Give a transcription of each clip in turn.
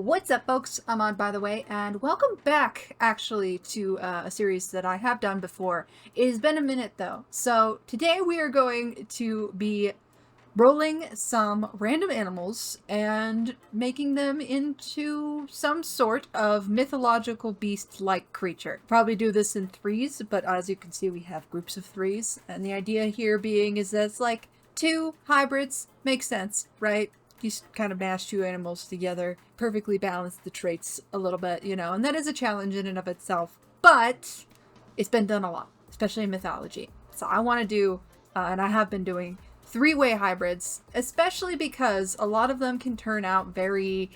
What's up, folks? I'm on, by the way, and welcome back, actually, to a series that I have done before. It has been a minute, though. So today we are going to be rolling some random animals and making them into some sort of mythological beast-like creature. Probably do this in threes, but as you can see, we have groups of threes. And the idea here being is that it's like two hybrids. Makes sense, right? You kind of mash two animals together, perfectly balance the traits a little bit, you know, and that is a challenge in and of itself, but it's been done a lot, especially in mythology. So I want to do, and I have been doing, three-way hybrids, especially because a lot of them can turn out very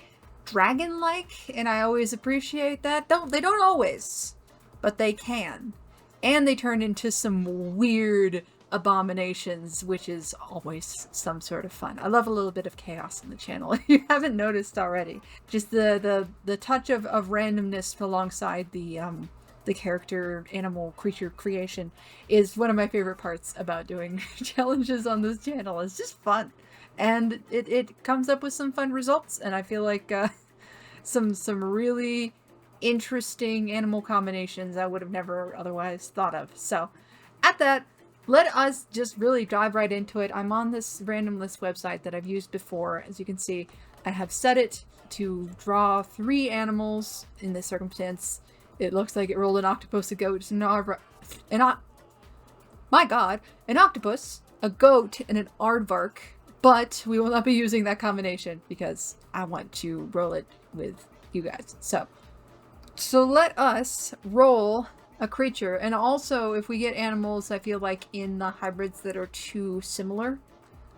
dragon-like, and I always appreciate that. They don't always, but they can. And they turn into some weird abominations, which is always some sort of fun. I love a little bit of chaos in the channel, if you haven't noticed already. Just the touch of randomness alongside the character, animal, creature creation is one of my favorite parts about doing challenges on this channel. It's just fun. And it comes up with some fun results, and I feel like some really interesting animal combinations I would have never otherwise thought of. So at that, let us just really dive right into it. I'm on this random list website that I've used before. As you can see, I have set it to draw 3 animals in this circumstance. It looks like it rolled an octopus, a goat, an octopus, a goat, and an aardvark. But we will not be using that combination because I want to roll it with you guys. So let us roll a creature. And also, if we get animals, I feel like in the hybrids that are too similar,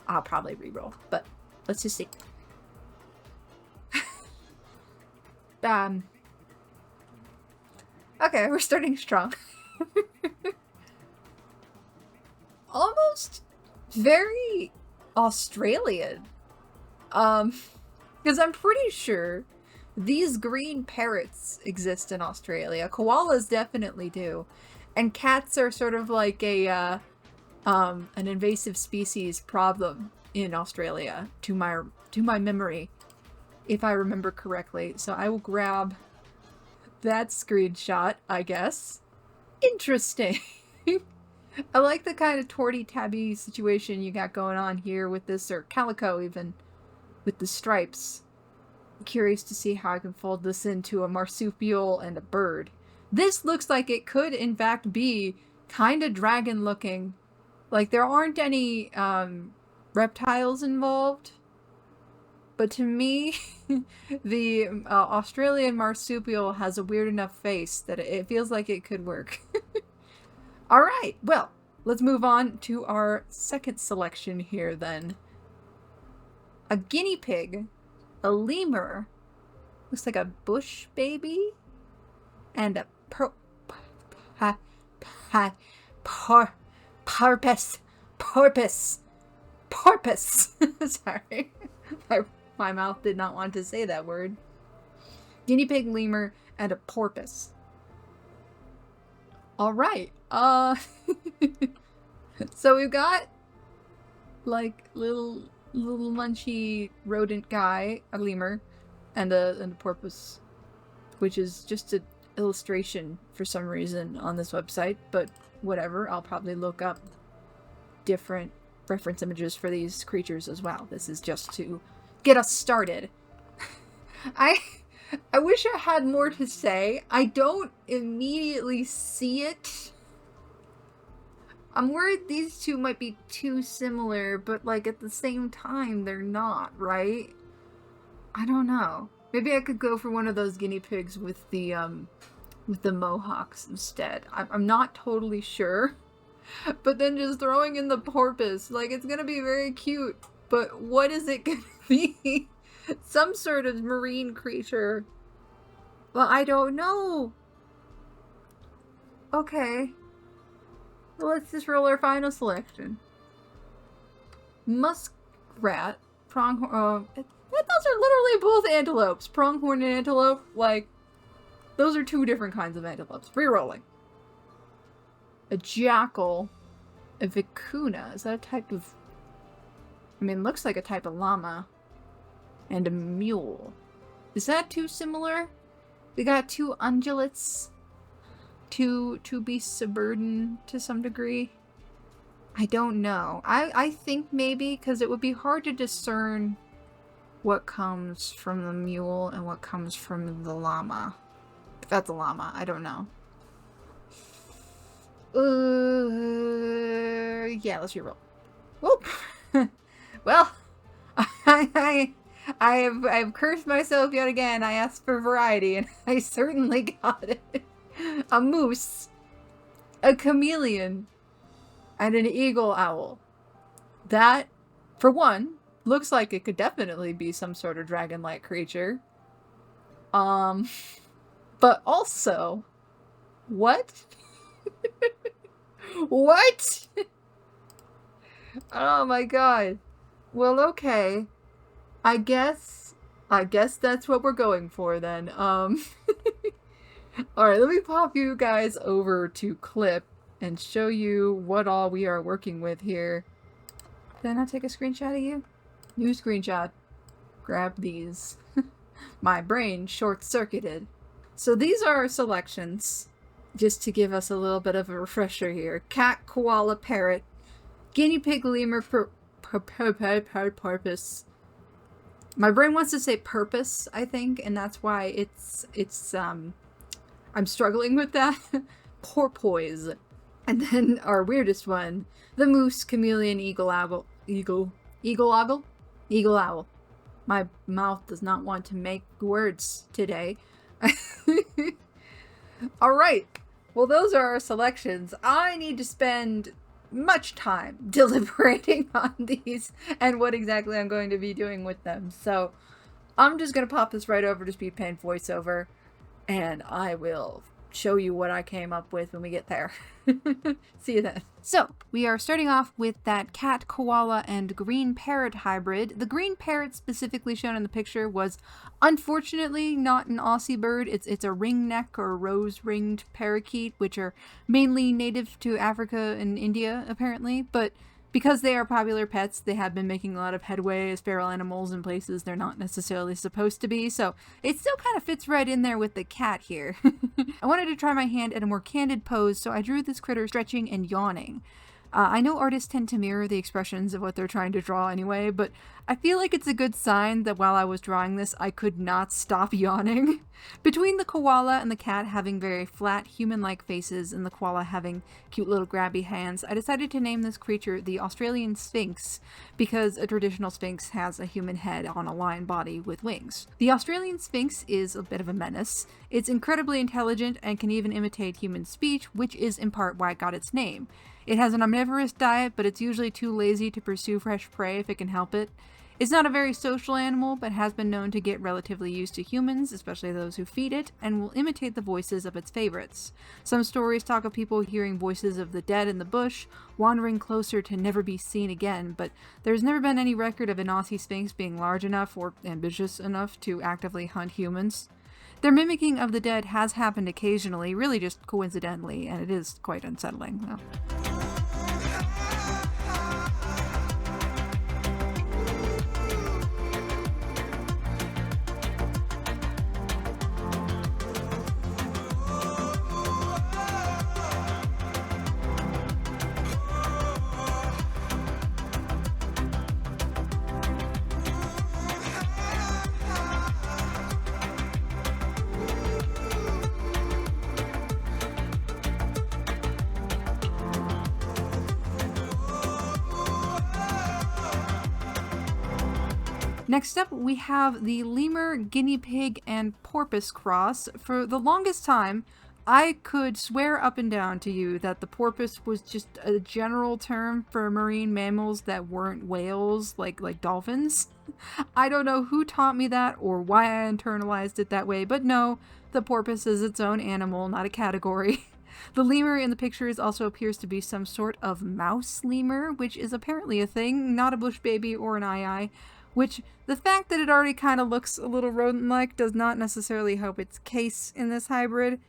I'll probably reroll. But let's just see. Okay, we're starting strong. Almost very Australian. Because I'm pretty sure these green parrots exist in Australia. Koalas definitely do. And cats are sort of like an invasive species problem in Australia, to my memory, if I remember correctly. So I will grab that screenshot, I guess. Interesting. I like the kind of torty-tabby situation you got going on here with this, or calico even, with the stripes. Curious to see how I can fold this into a marsupial and a bird. This looks like it could in fact be kind of dragon looking. Like there aren't any reptiles involved, but to me the Australian marsupial has a weird enough face that it feels like it could work. Alright, well, let's move on to our second selection here then. A guinea pig, a lemur, looks like a bush baby, and a porpoise. Sorry, my mouth did not want to say that word. Guinea pig, lemur, and a porpoise. All right. So we've got like little munchy rodent guy, a lemur, and a porpoise, which is just an illustration for some reason on this website, but whatever. I'll probably look up different reference images for these creatures as well. This is just to get us started. I wish I had more to say. I don't immediately see it. I'm worried these two might be too similar, but like at the same time, they're not, right? I don't know. Maybe I could go for one of those guinea pigs with the mohawks instead. I'm not totally sure. But then just throwing in the porpoise, like it's gonna be very cute, but what is it gonna be? Some sort of marine creature. Well, I don't know. Okay. Well, let's just roll our final selection. Muskrat, pronghorn. Those are literally both antelopes. Pronghorn and antelope. Like, those are 2 different kinds of antelopes. Rerolling. A jackal. A vicuna. Is that a type of... I mean, looks like a type of llama. And a mule. Is that too similar? We got two ungulates. Two beasts of burden to some degree. I don't know. I think maybe because it would be hard to discern what comes from the mule and what comes from the llama. If that's a llama, I don't know. Yeah, let's reroll. Whoop. Well, I've cursed myself yet again. I asked for variety, and I certainly got it. A moose, a chameleon, and an eagle owl. That, for one, looks like it could definitely be some sort of dragon-like creature. But also, what? What? Oh my god. Well, okay. I guess that's what we're going for then. Alright, let me pop you guys over to clip and show you what all we are working with here. Did I not take a screenshot of you? New screenshot. Grab these. My brain short-circuited. So these are our selections, just to give us a little bit of a refresher here. Cat, koala, parrot, guinea pig, lemur, porpoise. My brain wants to say purpose, I think, and that's why I'm struggling with that. Porpoise. And then our weirdest one, the moose, chameleon, eagle owl. My mouth does not want to make words today. Alright, well those are our selections. I need to spend much time deliberating on these and what exactly I'm going to be doing with them. So I'm just going to pop this right over to speed paint voiceover and I will show you what I came up with when we get there. See you then. So, we are starting off with that cat, koala, and green parrot hybrid. The green parrot specifically shown in the picture was unfortunately not an Aussie bird. It's a ringneck or rose-ringed parakeet, which are mainly native to Africa and India, apparently, but because they are popular pets, they have been making a lot of headway as feral animals in places they're not necessarily supposed to be, so it still kind of fits right in there with the cat here. I wanted to try my hand at a more candid pose, so I drew this critter stretching and yawning. I know artists tend to mirror the expressions of what they're trying to draw anyway, but I feel like it's a good sign that while I was drawing this, I could not stop yawning. Between the koala and the cat having very flat, human-like faces and the koala having cute little grabby hands, I decided to name this creature the Australian Sphinx because a traditional sphinx has a human head on a lion body with wings. The Australian Sphinx is a bit of a menace. It's incredibly intelligent and can even imitate human speech, which is in part why it got its name. It has an omnivorous diet, but it's usually too lazy to pursue fresh prey if it can help it. It's not a very social animal, but has been known to get relatively used to humans, especially those who feed it, and will imitate the voices of its favorites. Some stories talk of people hearing voices of the dead in the bush, wandering closer to never be seen again, but there's never been any record of an Aussie Sphinx being large enough or ambitious enough to actively hunt humans. Their mimicking of the dead has happened occasionally, really just coincidentally, and it is quite unsettling. Well. Next up, we have the lemur, guinea pig, and porpoise cross. For the longest time, I could swear up and down to you that the porpoise was just a general term for marine mammals that weren't whales, like dolphins. I don't know who taught me that or why I internalized it that way, but no, the porpoise is its own animal, not a category. The lemur in the pictures also appears to be some sort of mouse lemur, which is apparently a thing, not a bush baby or an eye-eye. Which, the fact that it already kind of looks a little rodent-like does not necessarily help its case in this hybrid.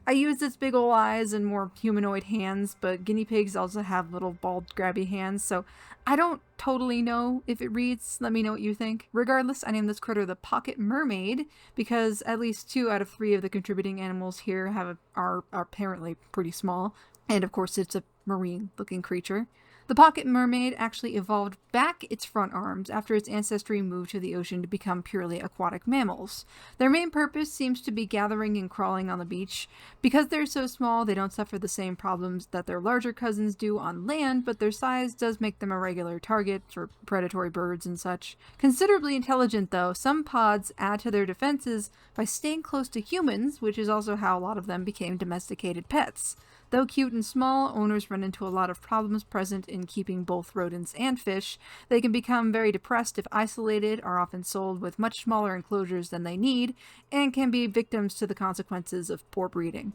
I use its big ol' eyes and more humanoid hands, but guinea pigs also have little bald grabby hands, so I don't totally know if it reads. Let me know what you think. Regardless, I named this critter the pocket mermaid because at least 2 out of 3 of the contributing animals here are apparently pretty small, and of course it's a marine looking creature. The pocket mermaid actually evolved back its front arms after its ancestry moved to the ocean to become purely aquatic mammals. Their main purpose seems to be gathering and crawling on the beach. Because they're so small, they don't suffer the same problems that their larger cousins do on land, but their size does make them a regular target for predatory birds and such. Considerably intelligent though, some pods add to their defenses by staying close to humans, which is also how a lot of them became domesticated pets. Though cute and small, owners run into a lot of problems present in keeping both rodents and fish. They can become very depressed if isolated, are often sold with much smaller enclosures than they need, and can be victims to the consequences of poor breeding.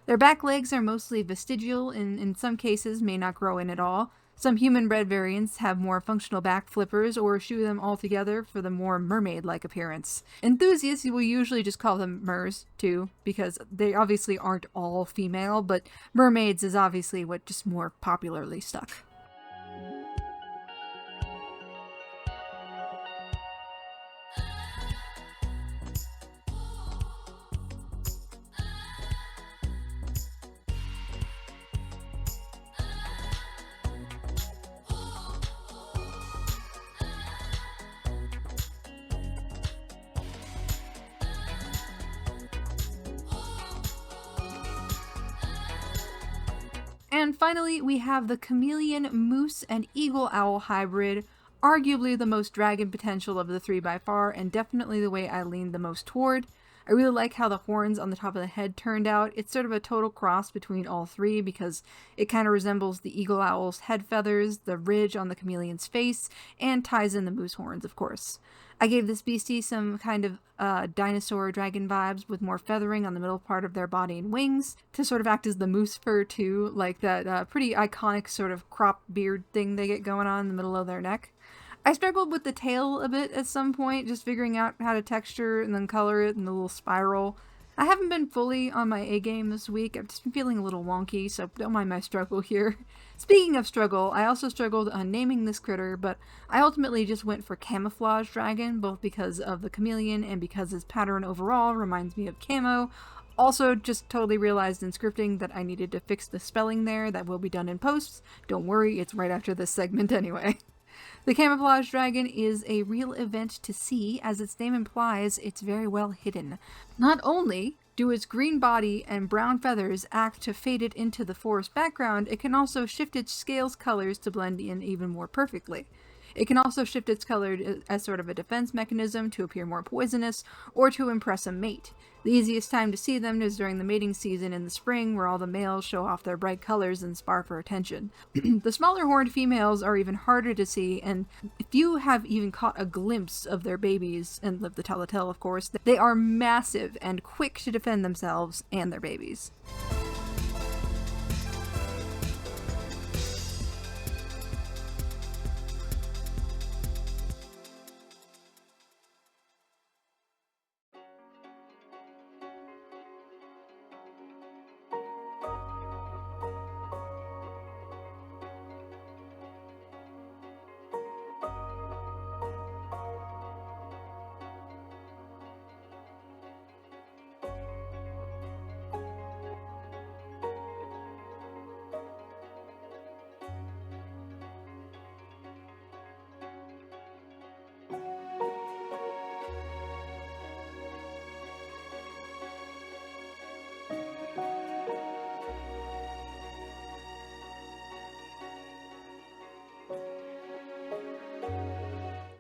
Their back legs are mostly vestigial and in some cases may not grow in at all. Some human-bred variants have more functional back flippers or shoe them altogether for the more mermaid-like appearance. Enthusiasts will usually just call them mers, too, because they obviously aren't all female, but mermaids is obviously what just more popularly stuck. And finally, we have the chameleon moose and eagle owl hybrid, arguably the most dragon potential of the 3 by far, and definitely the way I leaned the most toward. I really like how the horns on the top of the head turned out. It's sort of a total cross between all 3 because it kind of resembles the eagle owl's head feathers, the ridge on the chameleon's face, and ties in the moose horns, of course. I gave this beastie some kind of dinosaur dragon vibes with more feathering on the middle part of their body and wings to sort of act as the moose fur too, like that pretty iconic sort of crop beard thing they get going on in the middle of their neck. I struggled with the tail a bit at some point, just figuring out how to texture and then color it in the little spiral. I haven't been fully on my A game this week. I've just been feeling a little wonky, so don't mind my struggle here. Speaking of struggle, I also struggled on naming this critter, but I ultimately just went for camouflage dragon, both because of the chameleon and because his pattern overall reminds me of camo. Also, just totally realized in scripting that I needed to fix the spelling there. That will be done in posts. Don't worry, it's right after this segment anyway. The camouflage dragon is a real event to see, as its name implies it's very well hidden. Not only do its green body and brown feathers act to fade it into the forest background, it can also shift its scales colors to blend in even more perfectly. It can also shift its color as sort of a defense mechanism to appear more poisonous or to impress a mate. The easiest time to see them is during the mating season in the spring, where all the males show off their bright colors and spar for attention. The smaller horned females are even harder to see, and if you have even caught a glimpse of their babies, and live to tell the tale of course, they are massive and quick to defend themselves and their babies.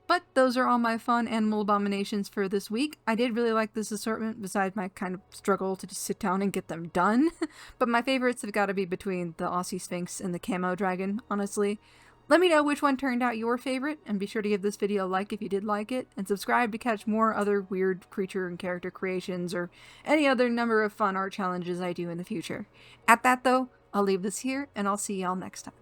But those are all my fun animal abominations for this week. I did really like this assortment, besides my kind of struggle to just sit down and get them done. But my favorites have got to be between the Aussie Sphinx and the Camo Dragon, honestly. Let me know which one turned out your favorite, and be sure to give this video a like if you did like it, and subscribe to catch more other weird creature and character creations, or any other number of fun art challenges I do in the future. At that though, I'll leave this here, and I'll see y'all next time.